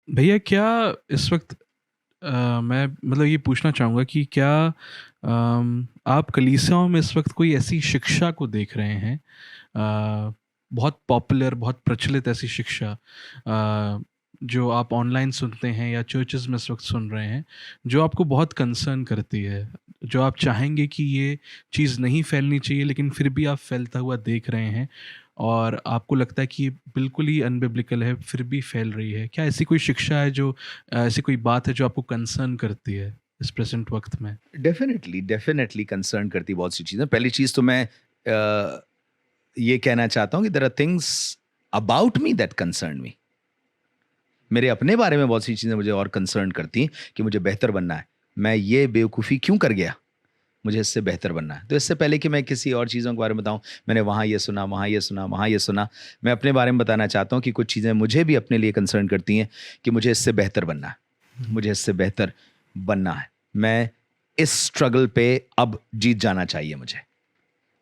भैया क्या इस वक्त मैं मतलब ये पूछना चाहूँगा कि क्या आप कलीसियाओं में इस वक्त कोई ऐसी शिक्षा को देख रहे हैं, बहुत पॉपुलर, बहुत प्रचलित ऐसी शिक्षा, जो आप ऑनलाइन सुनते हैं या चर्चेस में इस वक्त सुन रहे हैं, जो आपको बहुत कंसर्न करती है, जो आप चाहेंगे कि ये चीज़ नहीं फैलनी चाहिए लेकिन फिर भी आप फैलता हुआ देख रहे हैं और आपको लगता है कि ये बिल्कुल ही अनबिब्लिकल है फिर भी फैल रही है? क्या ऐसी कोई शिक्षा है जो ऐसी कोई बात है जो आपको कंसर्न करती है इस प्रेजेंट वक्त में? डेफिनेटली डेफिनेटली कंसर्न करती बहुत सी चीज़ें। पहली चीज़ तो मैं ये कहना चाहता हूँ कि there are things about me that concern me. मेरे अपने बारे में बहुत सी चीज़ें मुझे और कंसर्न करती हैं कि मुझे बेहतर बनना है। मैं ये बेवकूफ़ी क्यों कर गया? मुझे इससे बेहतर बनना है। तो इससे पहले कि मैं किसी और चीज़ों के बारे में बताऊँ, मैंने वहाँ ये सुना, वहाँ ये सुना, वहाँ ये सुना। मैं अपने बारे में बताना चाहता हूँ कि कुछ चीज़ें मुझे भी अपने लिए कंसर्न करती हैं कि मुझे इससे बेहतर बनना है। हम्म। मुझे इससे बेहतर बनना है। मैं इस स्ट्रगल पे अब जीत जाना चाहिए मुझे।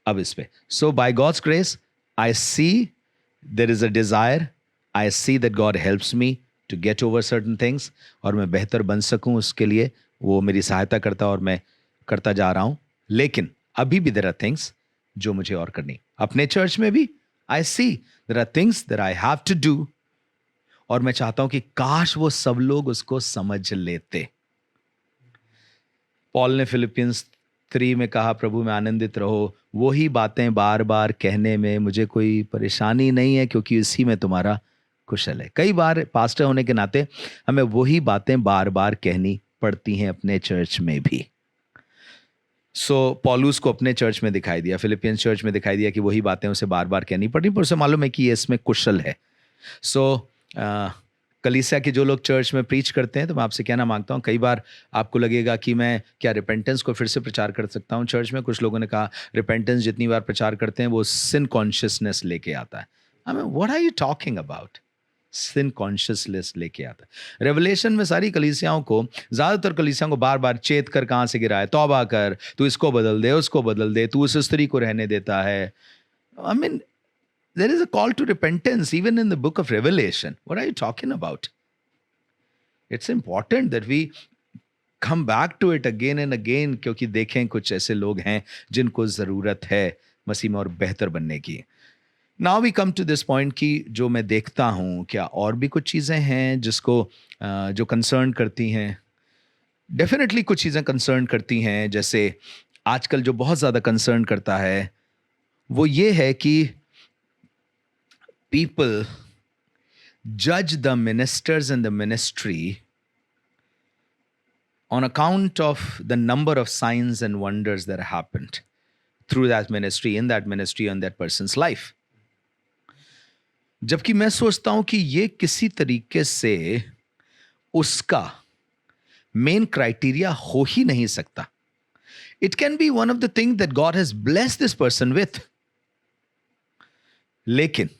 अब इस पे। So by God's grace I see there is a desire, I see that God helps me to get over certain things और मैं बेहतर बन सकूँ उसके लिए वो मेरी सहायता करता और मैं करता जा रहा हूँ। लेकिन अभी भी देयर आर थिंग्स जो मुझे और करनी। अपने चर्च में भी I see there are things that I have to do और मैं चाहता हूँ कि काश वो सब लोग उसको समझ लेते। पॉल ने फिलिपियंस 3 में कहा प्रभु में आनंदित रहो, वही बातें बार बार कहने में मुझे कोई परेशानी नहीं है क्योंकि इसी में तुम्हारा कुशल है। कई बार पास्टर होने के नाते हमें वही बातें बार बार कहनी पड़ती हैं अपने चर्च में भी। पॉलूस को अपने चर्च में दिखाई दिया, फिलिपियंस चर्च में दिखाई दिया कि वही बातें उसे बार बार कहनी पड़ी, पर उसे मालूम है कि ये इसमें कुशल है। सो कलीसिया के जो लोग चर्च में प्रीच करते हैं, तो मैं आपसे कहना मांगता हूँ, कई बार आपको लगेगा कि मैं क्या रिपेंटेंस को फिर से प्रचार कर सकता हूँ चर्च में। कुछ लोगों ने कहा रिपेंटेंस जितनी बार प्रचार करते हैं वो सिन कॉन्शियसनेस लेके आता है। I mean what are you talking about? Sin consciousness लेके आता है। रेवलेशन में सारी कलीसियाओं को, ज्यादातर कलीसियाओं को बार बार चेत कर कहां से गिरा है, तौबा कर, तू इसको बदल दे, उसको बदल दे, तू उस स्त्री को रहने देता है। I mean there is a call to repentance even in the book of Revelation. What are you talking about? It's important that we come back to it again and again क्योंकि देखें कुछ ऐसे लोग हैं जिनको ज़रूरत है मसीह में और बेहतर बनने की। Now we come to this point कि जो मैं देखता हूँ, क्या और भी कुछ चीज़ें हैं जिसको जो कंसर्न करती हैं? डेफिनेटली कुछ चीज़ें कंसर्न करती हैं। जैसे आजकल जो बहुत ज़्यादा कंसर्न करता है वो ये है कि people judge the ministers and the ministry on account of the number of signs and wonders that happened through that ministry, in that ministry, on that person's life. जबकि मैं सोचता हूं कि ये किसी तरीके से उसका मेन क्राइटेरिया हो ही नहीं सकता। It can be one of the thing that God has blessed this person with, लेकिन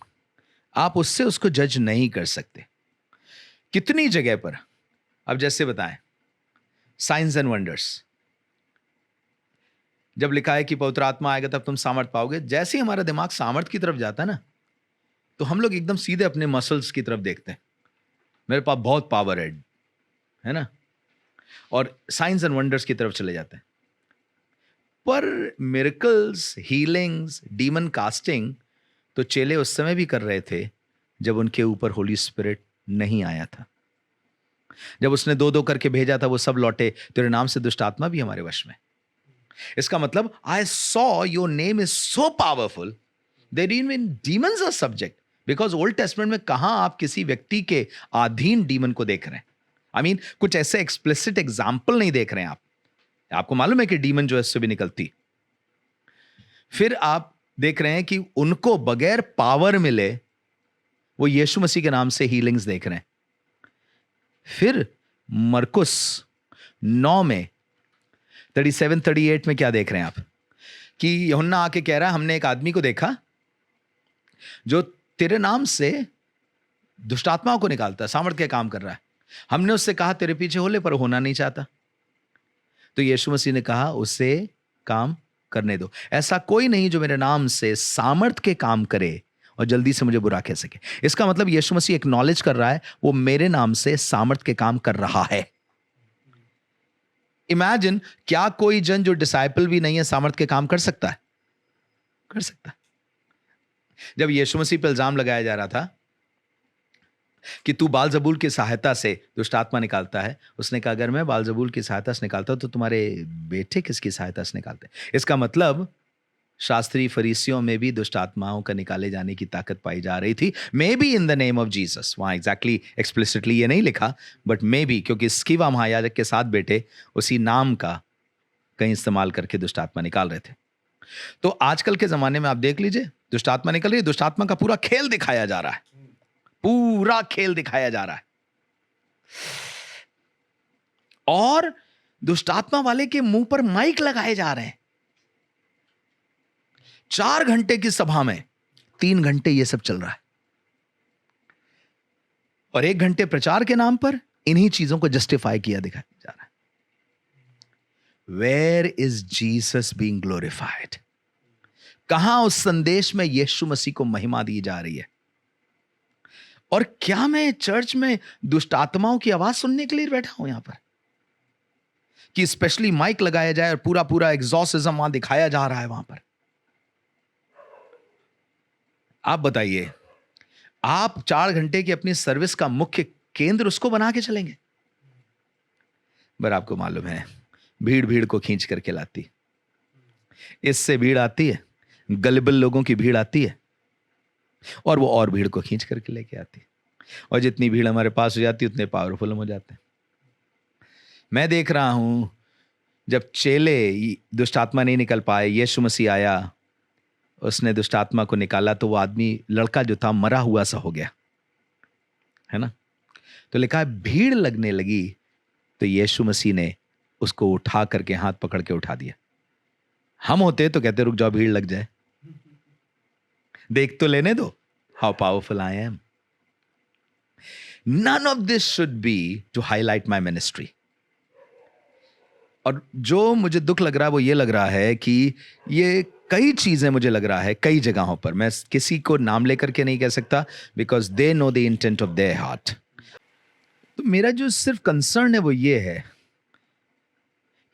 आप उससे उसको जज नहीं कर सकते। कितनी जगह पर, अब जैसे बताएं, साइंस एंड वंडर्स, जब लिखा है कि पवित्र आत्मा आएगा तब तुम सामर्थ पाओगे, जैसे ही हमारा दिमाग सामर्थ की तरफ जाता है ना, तो हम लोग एकदम सीधे अपने मसल्स की तरफ देखते हैं। मेरे पास बहुत पावर है ना, और साइंस एंड वंडर्स की तरफ चले जाते हैं। पर मिरेकल्स, हीलिंग्स, डीमन कास्टिंग तो चेले उस समय भी कर रहे थे जब उनके ऊपर होली स्पिरिट नहीं आया था। जब उसने दो दो करके भेजा था, वो सब लौटे, तेरे नाम से दुष्ट आत्मा भी हमारे वश में। इसका मतलब I saw your name is so powerful that even demons are subject. Because Old Testament में कहां आप किसी व्यक्ति के अधीन डीमन को देख रहे हैं? आई मीन कुछ ऐसे एक्सप्लिसिट एग्जाम्पल नहीं देख रहे हैं आप। आपको मालूम है कि डीमन जो है इससे भी निकलती। फिर आप देख रहे हैं कि उनको बगैर पावर मिले वो यीशु मसीह के नाम से हीलिंग्स देख रहे हैं। फिर मरकुस 9 में 37-38 में क्या देख रहे हैं आप कि यूहन्ना आके कह रहा है, हमने एक आदमी को देखा जो तेरे नाम से दुष्टात्माओं को निकालता है, सामर्थ्य के काम कर रहा है। हमने उससे कहा तेरे पीछे हो ले, पर होना नहीं चाहता। तो यीशु मसीह ने कहा उसे काम करने दो। ऐसा कोई नहीं जो मेरे नाम से सामर्थ्य के काम करे और जल्दी से मुझे बुरा कह सके। इसका मतलब यीशु मसीह एक्नॉलेज कर रहा है वो मेरे नाम से सामर्थ के काम कर रहा है। इमेजिन, क्या कोई जन जो डिसाइपल भी नहीं है सामर्थ के काम कर सकता है? कर सकता है। जब यीशु मसीह पर इल्जाम लगाया जा रहा था कि तू बालजबूल की सहायता से दुष्ट आत्मा निकालता है, उसने कहा अगर मैं बालजबूल की सहायता से निकालता हूं तो तुम्हारे बेटे किसकी सहायता से निकालते हैं? इसका मतलब शास्त्री फरीसियों में भी दुष्ट आत्माओं का निकाले जाने की ताकत पाई जा रही थी। May be in the name of Jesus, वहां एग्जैक्टली एक्सप्लिसिटली ये नहीं लिखा, बट मे बी, क्योंकि स्किवा महायाजक के 7 बेटे उसी नाम का कहीं इस्तेमाल करके दुष्ट आत्मा निकाल रहे थे। तो आजकल के जमाने में आप देख लीजिए, दुष्ट आत्मा निकल रही है, दुष्ट आत्मा का पूरा खेल दिखाया जा रहा है, पूरा खेल दिखाया जा रहा है। और दुष्ट आत्मा वाले के मुंह पर माइक लगाए जा रहे हैं। 4 घंटे की सभा में 3 घंटे ये सब चल रहा है, और 1 घंटे प्रचार के नाम पर इन्हीं चीजों को जस्टिफाई किया दिखाया जा रहा है। Where is Jesus being glorified? कहां उस संदेश में यीशु मसीह को महिमा दी जा रही है? और क्या मैं चर्च में दुष्ट आत्माओं की आवाज सुनने के लिए बैठा हूं यहां पर, कि स्पेशली माइक लगाया जाए और पूरा पूरा एग्जॉर्सिज्म वहां दिखाया जा रहा है वहां पर? आप बताइए, आप 4 घंटे की अपनी सर्विस का मुख्य केंद्र उसको बना के चलेंगे? पर आपको मालूम है, भीड़ भीड़ को खींच करके लाती, इससे भीड़ आती है, गलिबल लोगों की भीड़ आती है, और वो और भीड़ को खींच करके लेके आती है, और जितनी भीड़ हमारे पास हो जाती है उतने पावरफुल हम हो जाते हैं। मैं देख रहा हूं, जब चेले दुष्ट आत्मा नहीं निकल पाए, यीशु मसीह आया, उसने दुष्ट आत्मा को निकाला, तो वो आदमी, लड़का जो था, मरा हुआ सा हो गया, है ना? तो लिखा है भीड़ लगने लगी तो यीशु मसीह ने उसको उठा करके, हाथ पकड़ के उठा दिया। हम होते तो कहते रुक जाओ, भीड़ लग जाए, देख तो लेने दो, how powerful I am. None of this should be to highlight my ministry. और जो मुझे दुख लग रहा है वो ये लग रहा है कि ये कई चीजें, मुझे लग रहा है कई जगहों पर, मैं किसी को नाम लेकर के नहीं कह सकता, because they know the intent of their heart. तो मेरा जो सिर्फ कंसर्न है वो ये है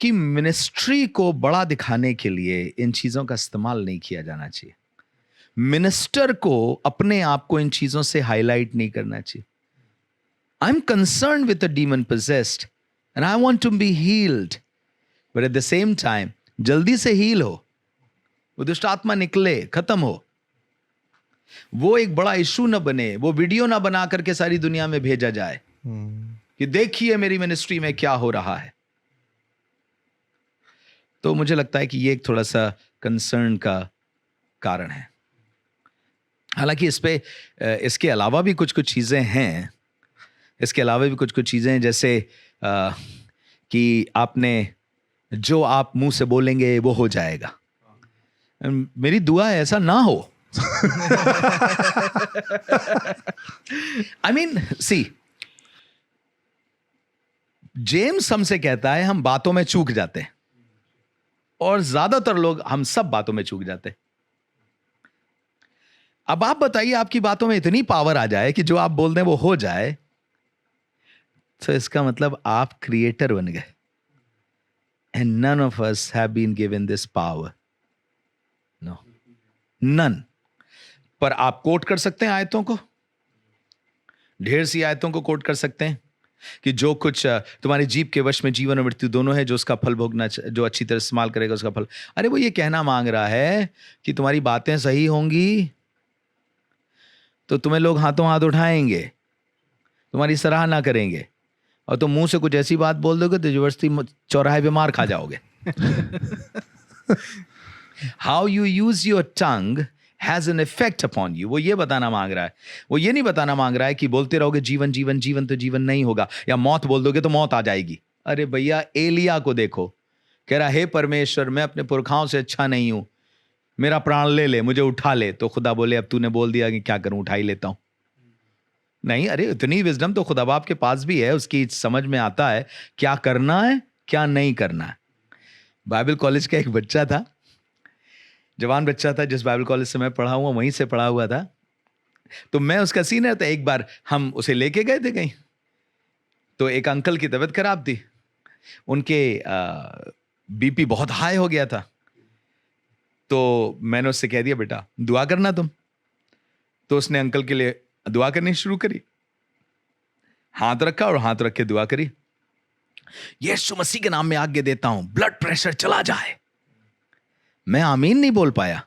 कि मिनिस्ट्री को बड़ा दिखाने के लिए इन चीजों का इस्तेमाल नहीं किया जाना चाहिए। मिनिस्टर को अपने आप को इन चीजों से हाईलाइट नहीं करना चाहिए। I am concern with the demon possessed and I want to be healed, but at the same time जल्दी से हील हो, वो दुष्ट आत्मा निकले, खत्म हो, वो एक बड़ा इशू ना बने, वो वीडियो ना बना करके सारी दुनिया में भेजा जाए कि देखिए मेरी मिनिस्ट्री में क्या हो रहा है। तो मुझे लगता है कि ये एक थोड़ा सा कंसर्न का कारण है। हालांकि इस पे इसके अलावा भी कुछ कुछ चीजें हैं, इसके अलावा भी कुछ कुछ चीजें हैं, जैसे कि आपने जो आप मुंह से बोलेंगे वो हो जाएगा। मेरी दुआ है ऐसा ना हो। आई मीन सी, जेम्स हमसे कहता है हम बातों में चूक जाते हैं, और ज्यादातर लोग, हम सब बातों में चूक जाते हैं। अब आप बताइए, आपकी बातों में इतनी पावर आ जाए कि जो आप बोल दें वो हो जाए, तो इसका मतलब आप क्रिएटर बन गए। And none of us have been given this power, no, none. पर आप कोट कर सकते हैं आयतों को, ढेर सी आयतों को कोट कर सकते हैं कि जो कुछ तुम्हारी जीभ के वश में जीवन और मृत्यु दोनों है, जो उसका फल भोगना, जो अच्छी तरह इस्तेमाल करेगा उसका फल। अरे वो ये कहना मांग रहा है कि तुम्हारी बातें सही होंगी तो तुम्हें लोग हाथों हाथ उठाएंगे, तुम्हारी सराहना करेंगे, और तुम मुंह से कुछ ऐसी बात बोल दोगे तो जबरदस्ती चौराहे पे मार खा जाओगे। How you use your tongue has an effect upon you. वो ये बताना मांग रहा है, वो ये नहीं बताना मांग रहा है कि बोलते रहोगे जीवन जीवन जीवन तो जीवन नहीं होगा, या मौत बोल दोगे तो मौत आ जाएगी। अरे भैया, एलिया को देखो, कह रहा हे परमेश्वर, मैं अपने पुरखाओं से अच्छा नहीं हूं, मेरा प्राण ले ले, मुझे उठा ले। तो खुदा बोले अब तूने बोल दिया कि क्या करूं, उठा ही लेता हूं। नहीं, अरे इतनी विजडम तो खुदा बाप के पास भी है, उसकी समझ में आता है क्या करना है क्या नहीं करना है। बाइबल कॉलेज का एक बच्चा था, जवान बच्चा था, जिस बाइबल कॉलेज से मैं पढ़ा हुआ वहीं से पढ़ा हुआ था। तो मैं उसका सीनियर था। एक बार हम उसे लेके गए थे कहीं, तो एक अंकल की तबीयत खराब थी, उनके बीपी बहुत हाई हो गया था। तो मैंने उससे कह दिया बेटा दुआ करना तुम। तो उसने अंकल के लिए दुआ करनी शुरू करी, हाथ रखा और हाथ रख के दुआ करी, यीशु मसीह के नाम में आज्ञा देता हूं ब्लड प्रेशर चला जाए। मैं आमीन नहीं बोल पाया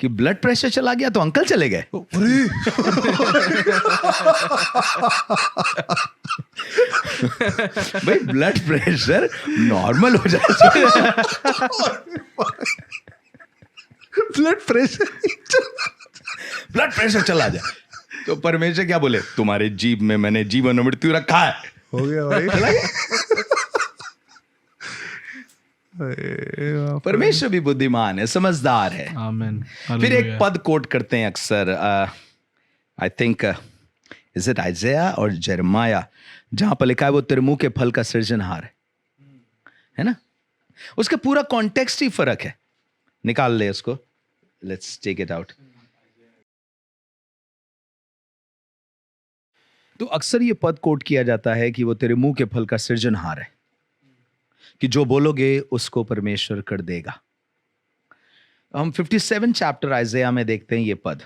कि ब्लड प्रेशर चला गया तो अंकल चले गए। भाई ब्लड प्रेशर नॉर्मल हो जाए, ब्लड प्रेशर चला जाए तो परमेश्वर क्या बोले, तुम्हारे जीभ में मैंने जीवन और मृत्यु रखा है, हो गया भाई। परमेश्वर भी बुद्धिमान है, समझदार है। आमीन। फिर एक पद कोट करते हैं अक्सर, आई थिंक इज इट आइज़ाया और यिर्मयाह, जहां पर लिखा है वो तेरे मुंह के फल का सृजनहार है ना। उसका पूरा कॉन्टेक्स्ट ही फर्क है, निकाल ले उसको, लेट्स टेक इट आउट। तो अक्सर ये पद कोट किया जाता है कि वो तेरे मुंह के फल का सृजनहार है, कि जो बोलोगे उसको परमेश्वर कर देगा। हम 57 चैप्टर आइज़ाया में देखते हैं ये पद,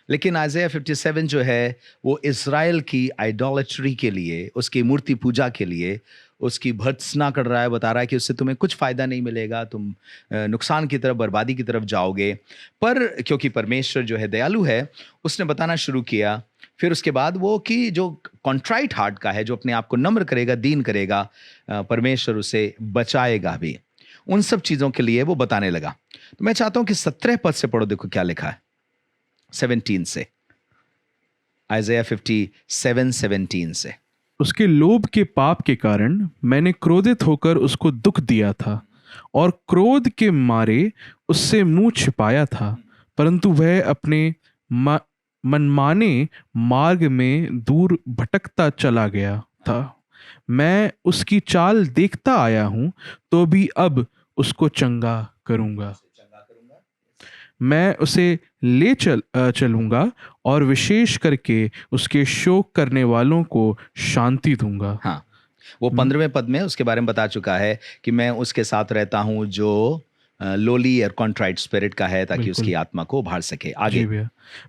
लेकिन आइज़ाया 57 जो है वो इज़राइल की आइडोलेट्री के लिए, उसकी मूर्ति पूजा के लिए उसकी भर्त्सना कर रहा है, बता रहा है कि उससे तुम्हें कुछ फायदा नहीं मिलेगा, तुम नुकसान की तरफ, बर्बादी की तरफ जाओगे। पर क्योंकि परमेश्वर जो है दयालु है, उसने बताना शुरू किया फिर उसके बाद वो कि जो कॉन्ट्राइट हार्ट का है, जो अपने आप को नम्र करेगा, दीन करेगा, परमेश्वर उसे बचाएगा भी। उन सब चीज़ों के लिए वो बताने लगा। तो मैं चाहता हूं कि 17 पद से पढ़ो, देखो क्या लिखा है 17 से, आइज़ाया 57:17 से। उसके लोभ के पाप के कारण मैंने क्रोधित होकर उसको दुख दिया था और क्रोध के मारे उससे मुंह छिपाया था, परंतु वह अपने मनमाने मार्ग में दूर भटकता चला गया था। मैं उसकी चाल देखता आया हूं, तो भी अब उसको चंगा करूंगा। मैं उसे ले चलूंगा और विशेष करके उसके शोक करने वालों को शांति दूंगा। हाँ, वो 15वें पद में उसके बारे में बता चुका है कि मैं उसके साथ रहता हूं जो लोली और कॉन्ट्राइट स्पिरिट का है, ताकि उसकी आत्मा को उभार सके। आगे,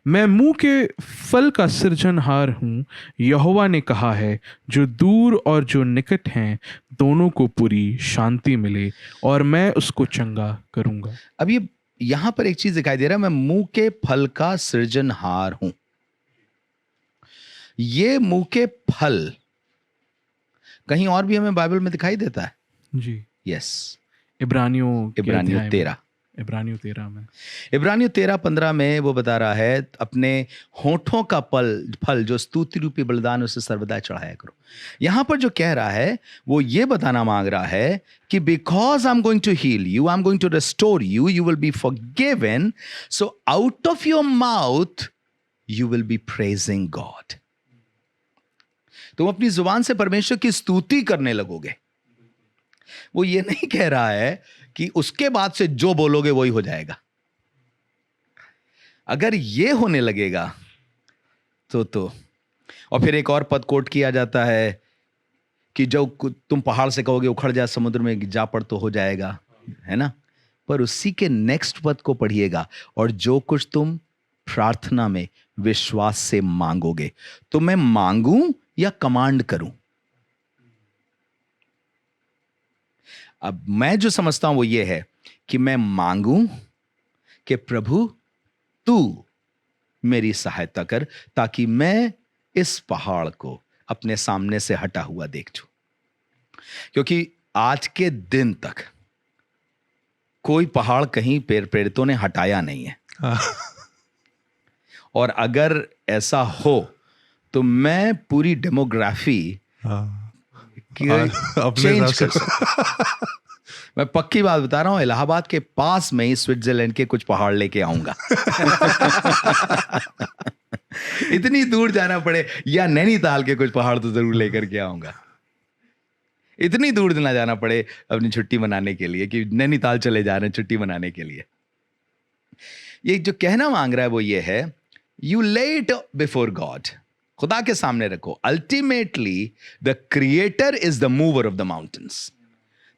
मैं मुंह के फल का सृजनहार हूँ, यहोवा ने कहा है, जो दूर और जो निकट हैं दोनों को पूरी शांति मिले और मैं उसको चंगा करूंगा। अब ये यहां पर एक चीज दिखाई दे रहा है, मैं मुंह के फल का सृजनहार हूं। ये मुंह के फल कहीं और भी हमें बाइबल में दिखाई देता है जी। यस, इब्रानियों 13 इब्रानियों 13 में, इब्रानियों 13:15 में वो बता रहा है, अपने होठों का फल जो स्तुति रूपी बलिदान उसे सर्वदा चढ़ाया करो। यहां पर जो कह रहा है वो ये बताना मांग रहा है कि because I am going to heal you, I am going to restore you, you will be forgiven, so out of your mouth you will be praising God. तुम अपनी जुबान से परमेश्वर की स्तुति करने लगोगे। वो ये नहीं कह रहा है कि उसके बाद से जो बोलोगे वही हो जाएगा। अगर ये होने लगेगा तो और फिर एक और पद कोट किया जाता है कि जो तुम पहाड़ से कहोगे उखड़ जा, समुद्र में जा पड़ तो हो जाएगा, है ना। पर उसी के नेक्स्ट पद को पढ़िएगा, और जो कुछ तुम प्रार्थना में विश्वास से मांगोगे, तो मैं मांगूं या कमांड करूं। अब मैं जो समझता हूं वो ये है कि मैं मांगूं कि प्रभु तू मेरी सहायता कर, ताकि मैं इस पहाड़ को अपने सामने से हटा हुआ देख चूं। क्योंकि आज के दिन तक कोई पहाड़ कहीं प्रेरितों ने हटाया नहीं है। और अगर ऐसा हो तो मैं पूरी डेमोग्राफी चेंज कर सकता। मैं पक्की बात बता रहा हूं, इलाहाबाद के पास में ही स्विट्जरलैंड के कुछ पहाड़ लेके आऊंगा। इतनी दूर जाना पड़े, या नैनीताल के कुछ पहाड़ तो जरूर लेकर के आऊंगा। इतनी दूर ना जाना पड़े अपनी छुट्टी मनाने के लिए कि नैनीताल चले जा रहे हैं छुट्टी मनाने के लिए। ये जो कहना मांग रहा है वो ये है, You lay it before God. खुदा के सामने रखो. Ultimately, the creator is the mover of the mountains.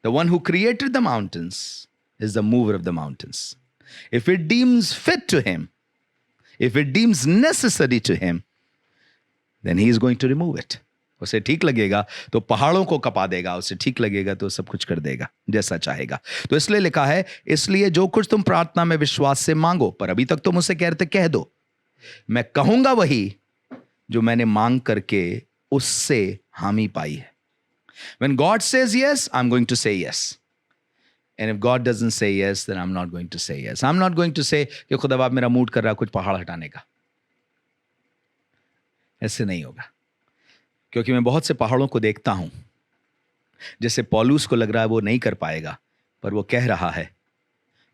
The one who created the mountains is the mover of the mountains. If it deems fit to him, if it deems necessary to him, then he is going to remove it. उसे ठीक लगेगा तो पहाड़ों को कपा देगा, उसे ठीक लगेगा तो सब कुछ कर देगा जैसा चाहेगा. तो इसलिए लिखा है, इसलिए जो कुछ तुम प्रार्थना में विश्वास से मांगो, पर अभी तक तुम मुझसे कह रहे थे कह दो, मैं कहूंगा वही जो मैंने मांग करके उससे हामी पाई है. When God says yes, I'm going to say yes. And if God doesn't say yes, then I'm not going to say yes. I'm not going to say कि खुदा बाप मेरा मूड कर रहा कुछ पहाड़ हटाने का. ऐसे नहीं होगा, क्योंकि मैं बहुत से पहाड़ों को देखता हूं जैसे पौलुस को लग रहा है वो नहीं कर पाएगा, पर वो कह रहा है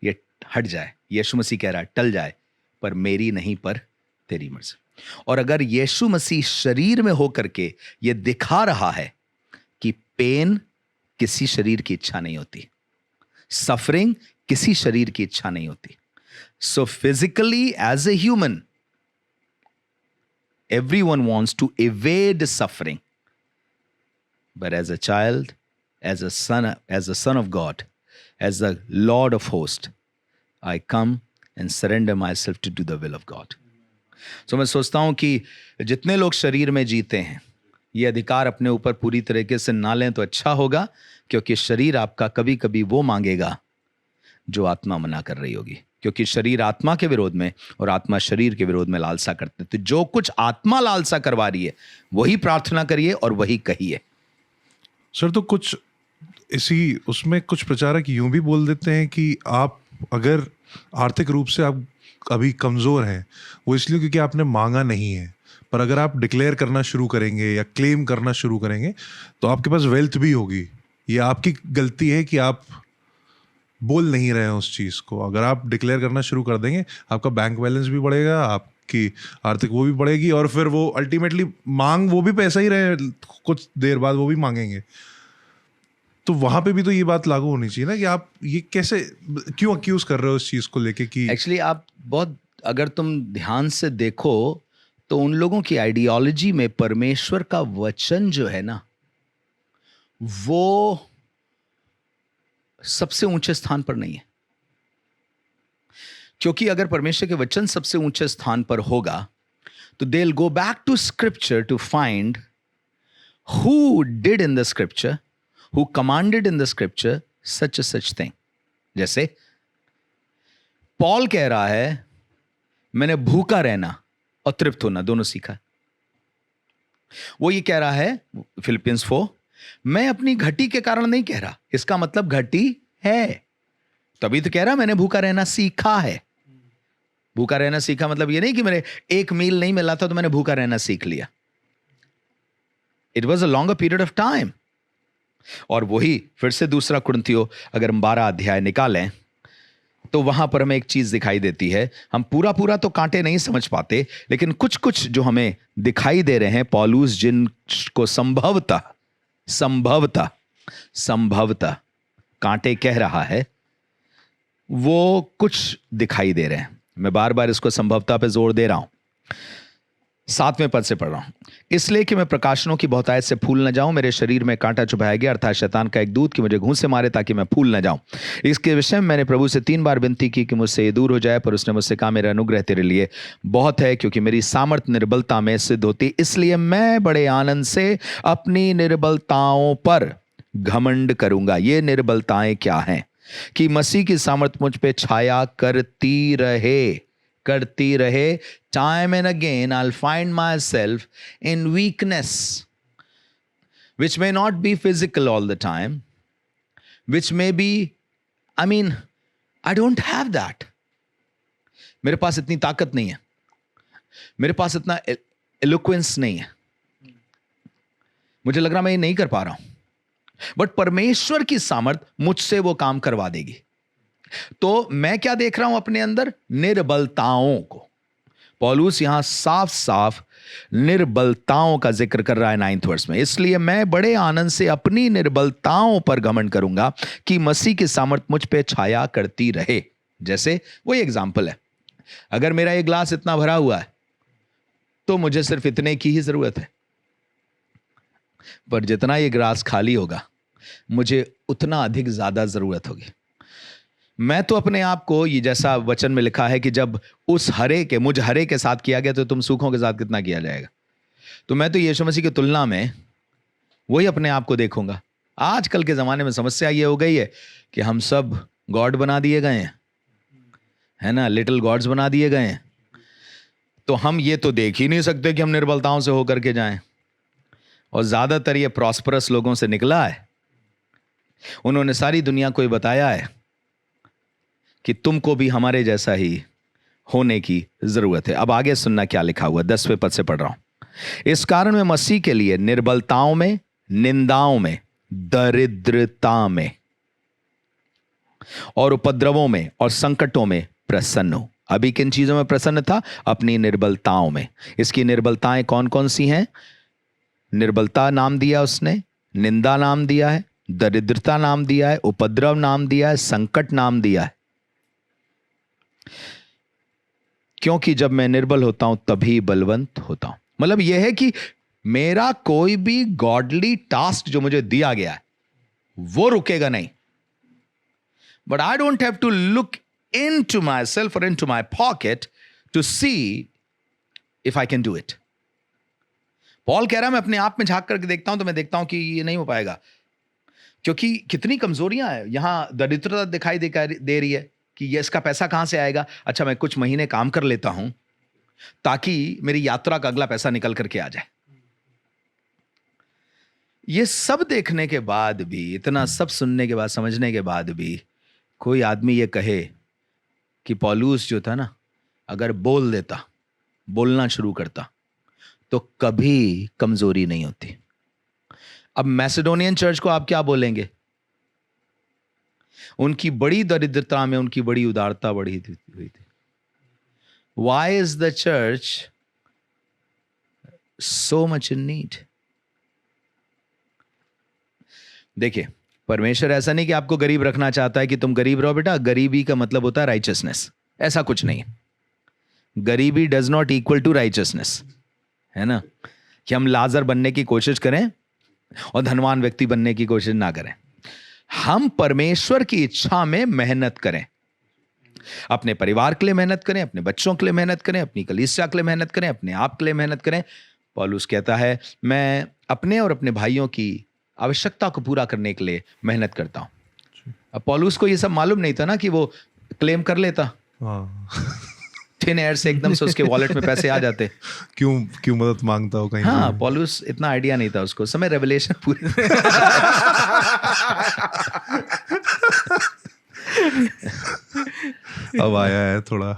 ये हट जाए. यीशु मसीह कह रहा है टल जाए, पर मेरी नहीं पर तेरी मर्जी. और अगर यीशु मसीह शरीर में होकर के ये दिखा रहा है कि पेन किसी शरीर की इच्छा नहीं होती, सफरिंग किसी शरीर की इच्छा नहीं होती. So physically as a human everyone wants to evade suffering, but as a child, as a son of God, as the Lord of hosts, I come and surrender myself to do the will of God. So मैं सोचता हूं कि जितने लोग शरीर में जीते हैं ये अधिकार अपने ऊपर पूरी तरीके से ना लें तो अच्छा होगा, क्योंकि शरीर आपका कभी कभी वो मांगेगा जो आत्मा मना कर रही होगी, क्योंकि शरीर आत्मा के विरोध में और आत्मा शरीर के विरोध में लालसा करते हैं. तो जो कुछ आत्मा लालसा करवा रही है वही प्रार्थना करिए और वही कहिए. सर, तो कुछ इसी उसमें कुछ प्रचारक यूं भी बोल देते हैं कि आप अगर आर्थिक रूप से आप अभी कमज़ोर हैं, वो इसलिए क्योंकि आपने मांगा नहीं है, पर अगर आप डिक्लेयर करना शुरू करेंगे या क्लेम करना शुरू करेंगे तो आपके पास वेल्थ भी होगी. ये आपकी गलती है कि आप बोल नहीं रहे हैं उस चीज़ को. अगर आप डिक्लेयर करना शुरू कर देंगे, आपका बैंक बैलेंस भी बढ़ेगा, आपकी आर्थिक वो भी बढ़ेगी, और फिर वो अल्टीमेटली मांग वो भी पैसा ही रहे, कुछ देर बाद वो भी मांगेंगे. तो वहां पे भी तो ये बात लागू होनी चाहिए ना कि आप ये कैसे क्यों अक्यूज कर रहे हो इस चीज़ को लेके कि एक्चुअली आप बहुत, अगर तुम ध्यान से देखो तो उन लोगों की आइडियोलॉजी में परमेश्वर का वचन जो है ना वो सबसे ऊंचे स्थान पर नहीं है. क्योंकि अगर परमेश्वर के वचन सबसे ऊंचे स्थान पर होगा तो they will go back to scripture to find who did in the scripture, who commanded in the scripture such such thing. जैसे पॉल कह रहा है मैंने भूखा रहना और तृप्त होना दोनों सीखा. वो ये कह रहा है फिलिपियंस 4, मैं अपनी घटी के कारण नहीं कह रहा, इसका मतलब घटी है तभी तो कह रहा मैंने भूखा रहना सीखा है. भूखा रहना सीखा मतलब ये नहीं कि मेरे एक मील नहीं मिला था तो मैंने भूखा रहना सीख लिया. It was a longer period of time. और वही फिर से दूसरा कुरिन्थियों अगर हम 12 अध्याय निकालें तो वहां पर हमें एक चीज दिखाई देती है. हम पूरा तो कांटे नहीं समझ पाते, लेकिन कुछ कुछ जो हमें दिखाई दे रहे हैं, पौलुस जिनको संभवतः कांटे कह रहा है, वो कुछ दिखाई दे रहे हैं. मैं बार बार इसको संभवतः पे जोर दे रहा हूं. 7वें पद से पढ़ रहा हूं. इसलिए कि मैं प्रकाशनों की बहुतायत से फूल न जाऊं, मेरे शरीर में कांटा चुभाया गया, अर्थात शैतान का एक दूत कि मुझे घूंसे मारे ताकि मैं फूल न जाऊं. इसके विषय में मैंने प्रभु से 3 बार विनती की कि मुझसे ये दूर हो जाए, पर उसने मुझसे कहा मेरा अनुग्रह तेरे लिए बहुत है, क्योंकि मेरी सामर्थ्य निर्बलता में सिद्ध होती. इसलिए मैं बड़े आनंद से अपनी निर्बलताओं पर घमंड करूंगा. ये निर्बलताएं क्या हैं? कि मसीह की सामर्थ्य मुझ पे छाया करती रहे. Time and again I'll find myself in weakness, which may not be physical all the time, which may be, I don't have that. मेरे पास इतनी ताकत नहीं है, मेरे पास इतना eloquence नहीं है, मुझे लग रहा मैं ये नहीं कर पा रहा हूं, बट परमेश्वर की सामर्थ्य मुझसे वो काम करवा देगी. तो मैं क्या देख रहा हूं अपने अंदर? निर्बलताओं को. पौलुस यहां साफ साफ निर्बलताओं का जिक्र कर रहा है 9th वर्स में. इसलिए मैं बड़े आनंद से अपनी निर्बलताओं पर घमंड करूंगा कि मसीह की सामर्थ्य मुझ पे छाया करती रहे. जैसे वही एग्जाम्पल है, अगर मेरा ये ग्लास इतना भरा हुआ है तो मुझे सिर्फ इतने की ही जरूरत है, पर जितना ये ग्रास खाली होगा मुझे उतना अधिक ज्यादा जरूरत होगी। मैं तो अपने आप को, ये जैसा वचन में लिखा है कि जब उस हरे के, मुझ हरे के साथ किया गया तो तुम सूखों के साथ कितना किया जाएगा। तो मैं तो यीशु मसीह की तुलना में वही अपने आप को देखूंगा। आजकल के जमाने में समस्या ये हो गई है कि हम सब गॉड बना दिए गए हैं, है ना, लिटिल गॉड्स बना दिए गए हैं। तो हम ये तो देख ही नहीं सकते कि हम निर्बलताओं से होकर के जाएं। और ज्यादातर ये प्रॉस्परस लोगों से निकला है। उन्होंने सारी दुनिया को ये बताया है कि तुमको भी हमारे जैसा ही होने की जरूरत है। अब आगे सुनना क्या लिखा हुआ, 10वें पद से पढ़ रहा हूं। इस कारण मैं मसीह के लिए निर्बलताओं में, निंदाओं में, दरिद्रता में और उपद्रवों में और संकटों में प्रसन्न हूं। अभी किन चीजों में प्रसन्न था? अपनी निर्बलताओं में। इसकी निर्बलताएं कौन कौन सी हैं? निर्बलता नाम दिया उसने, निंदा नाम दिया है, दरिद्रता नाम दिया है, उपद्रव नाम दिया है, संकट नाम दिया है। क्योंकि जब मैं निर्बल होता हूं तभी बलवंत होता हूं। मतलब यह है कि मेरा कोई भी गॉडली टास्क जो मुझे दिया गया है वो रुकेगा नहीं। But I don't have to look into myself और into my pocket to see if I can do it. Paul कह रहा है मैं अपने आप में झांक करके देखता हूं तो मैं देखता हूं कि ये नहीं हो पाएगा, क्योंकि कितनी कमजोरियां हैं। यहां दरिद्रता दिखाई दे रही है कि ये इसका पैसा कहां से आएगा। अच्छा, मैं कुछ महीने काम कर लेता हूं ताकि मेरी यात्रा का अगला पैसा निकल करके आ जाए। ये सब देखने के बाद भी, इतना सब सुनने के बाद, समझने के बाद भी कोई आदमी ये कहे कि पौलुस जो था ना, अगर बोल देता, बोलना शुरू करता तो कभी कमजोरी नहीं होती। अब मैसेडोनियन चर्च को आप क्या बोलेंगे? उनकी बड़ी दरिद्रता में उनकी बड़ी उदारता बढ़ी हुई थी। Why is the church so much in need? देखिए, परमेश्वर ऐसा नहीं कि आपको गरीब रखना चाहता है कि तुम गरीब रहो बेटा। गरीबी का मतलब होता है राइचियसनेस। ऐसा कुछ नहीं है। गरीबी does not equal to righteousness, है ना, कि हम लाजर बनने की कोशिश करें और धनवान व्यक्ति बनने की कोशिश ना करें। हम परमेश्वर की इच्छा में मेहनत करें, अपने परिवार के लिए मेहनत करें, अपने बच्चों के लिए मेहनत करें, अपनी कलीसिया के लिए मेहनत करें, अपने आप के लिए मेहनत करें। पौलुस कहता है मैं अपने और अपने भाइयों की आवश्यकता को पूरा करने के लिए मेहनत करता हूं। अब पौलुस को ये सब मालूम नहीं था ना कि वो क्लेम कर लेता, थिन एयर से एकदम से उसके वॉलेट में पैसे आ जाते। क्यों मदद मांगता हो कहीं? हाँ, पौलुस इतना आइडिया नहीं था उसको। समय रेवलेशन पूरी अब आया है थोड़ा।